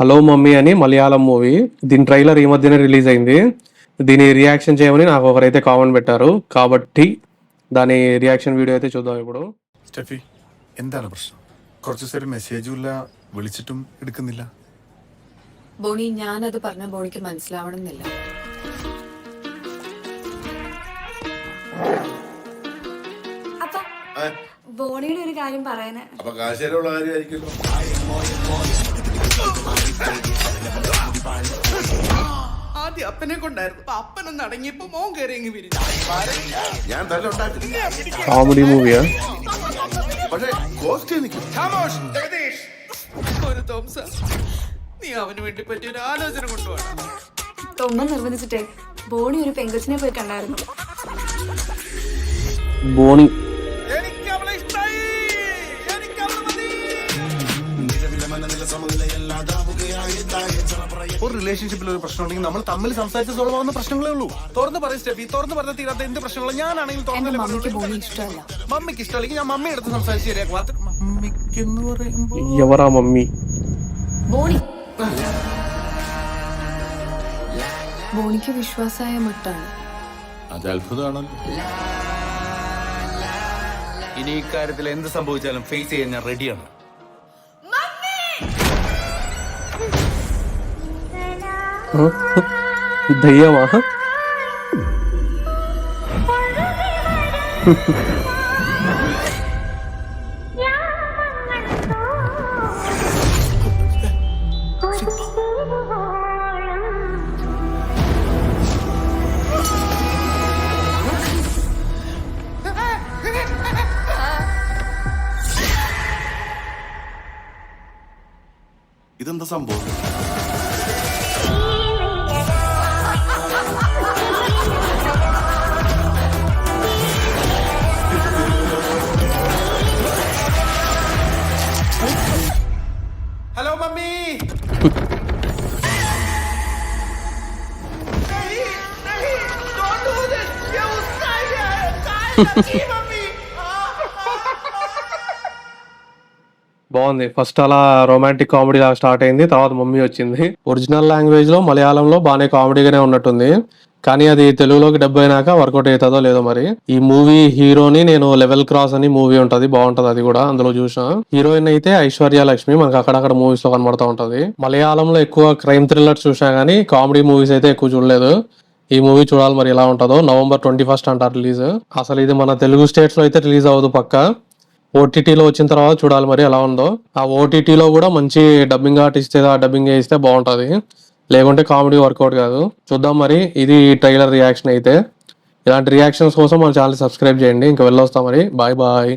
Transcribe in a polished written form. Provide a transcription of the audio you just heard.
Hello mummy అని Malayalam movie. దీని trailer ఈ మధ్యనే రిలీజ్ అయింది. దీని రియాక్షన్ చేయమని నాకు ఒకరైతే కామెంట్ పెట్టారు, కాబట్టి దాని రియాక్షన్ వీడియో అయితే చూద్దాం ఇప్పుడు. സ്റ്റെഫി, എന്താണ് പ്രശ്നം? കുറച്ചു നേരം മെസ്സേജുമില്ല, വിളിച്ചിട്ടും എടുക്കുന്നില്ല. ബോണി, ഞാനത് പറഞ്ഞ ബോണിക്ക് മനസ്സിലാവണമെന്നില്ല. അപ്പൊ ബോണിയുടെ ഒരു കാര്യം പറയാന്. അപ്പൊ കാശേരമുള്ള കാര്യമായിരിക്കുമല്ലോ. ആദ്യം അപ്പനെ കൊണ്ടായിരുന്നു, അപ്പനൊന്ന് അടങ്ങിയപ്പോ മോൻ കയറി അങ്ങ് വിരിഞ്ഞു. ഞാൻ തന്നെ ഉണ്ടാക്കില്ല, కామెడీ మూవీయా? പക്ഷേ കോസ്റ്റ് നിൽക്കും. ഒരു തോംസ, നീ അവന് വേണ്ടി പറ്റിയ ഒരു ആലോചന കൊണ്ടുപോകണം. തൊമ്മ നിർബന്ധിച്ചിട്ടേ ബോണി ഒരു പെങ്കൊച്ചിനെ പോയി കണ്ടായിരുന്നു. ബോണി എനിക്ക് അവളെ ഇഷ്ടായി, എനിക്ക് അവളെ മതി. ഒരു റിലേഷൻഷിപ്പിൽ ഒരു പ്രശ്നം ഉണ്ടെങ്കിൽ നമ്മൾ തമ്മിൽ സംസാരിച്ച് സോൾവ് ആവുന്ന പ്രശ്നങ്ങളേ ഉള്ളൂ. തുറന്ന് പറയും സ്റ്റെഫി, തുറന്ന് പറഞ്ഞാൽ തീരാത്ത എന്ത് പ്രശ്നങ്ങളും ഞാനാണെങ്കിൽ എന്റെ മമ്മിക്ക് ബോണി ഇഷ്ടമല്ല. മമ്മിക്ക് ഇഷ്ടമല്ലെങ്കിൽ ഞാൻ മമ്മി എടുത്ത് സംസാരിച്ച് ശരിയാക്കും. മമ്മിക്ക് എന്ന് പറയുമ്പോ ఎవరా మమ్మీ? ബോണി ബോണിക്ക് വിശ്വാസമായ മുട്ടാണ്. അത് അത്ഭുതമാണല്ലോ. ഇനി ഇക്കാര്യത്തിൽ എന്ത് സംഭവിച്ചാലും ഫേസ് ചെയ്യാൻ ഞാൻ റെഡിയാണ്. దయ్యమా? ഇതെന്താ സംഭവം? Hello mummy. బాగుంది. ఫస్ట్ అలా రొమాంటిక్ కామెడీ లాగా స్టార్ట్ అయింది, తర్వాత మమ్మీ వచ్చింది. ఒరిజినల్ లాంగ్వేజ్ లో మలయాళంలో బాగానే కామెడీగానే ఉన్నట్టుంది, కానీ అది తెలుగులోకి డబ్ అయినాక వర్కౌట్ అవుతుందో లేదో మరి. ఈ మూవీ హీరోని నేను లెవెల్ క్రాస్ అని మూవీ ఉంటది, బాగుంటది. అది కూడా అందులో చూసిన. హీరోయిన్ అయితే ఐశ్వర్య లక్ష్మి, మనకు అక్కడక్కడ మూవీస్ లో కనబడతా ఉంటది. మలయాళంలో ఎక్కువ క్రైమ్ థ్రిల్లర్స్ చూసినా గానీ కామెడీ మూవీస్ అయితే ఎక్కువ చూడలేదు. ఈ మూవీ చూడాలి మరి ఎలా ఉంటుందో. November 21 అంటారు రిలీజ్. అసలు ఇది మన తెలుగు స్టేట్స్ లో అయితే రిలీజ్ అవ్వదు పక్క. ఓటీటీలో వచ్చిన తర్వాత చూడాలి మరి ఎలా ఉందో. ఆ ఓటీటీలో కూడా మంచి డబ్బింగ్ ఆర్టిస్ట్ డబ్బింగ్ చేస్తే బాగుంటది, లేకుంటే కామెడీ వర్కౌట్ కాదు. చూద్దాం మరి. ఇది ట్రైలర్ రియాక్షన్ అయితే. ఇలాంటి రియాక్షన్స్ కోసం మన ఛానల్ సబ్స్క్రైబ్ చేయండి. ఇంకా వెళ్ళొస్తాం మరి. Bye bye.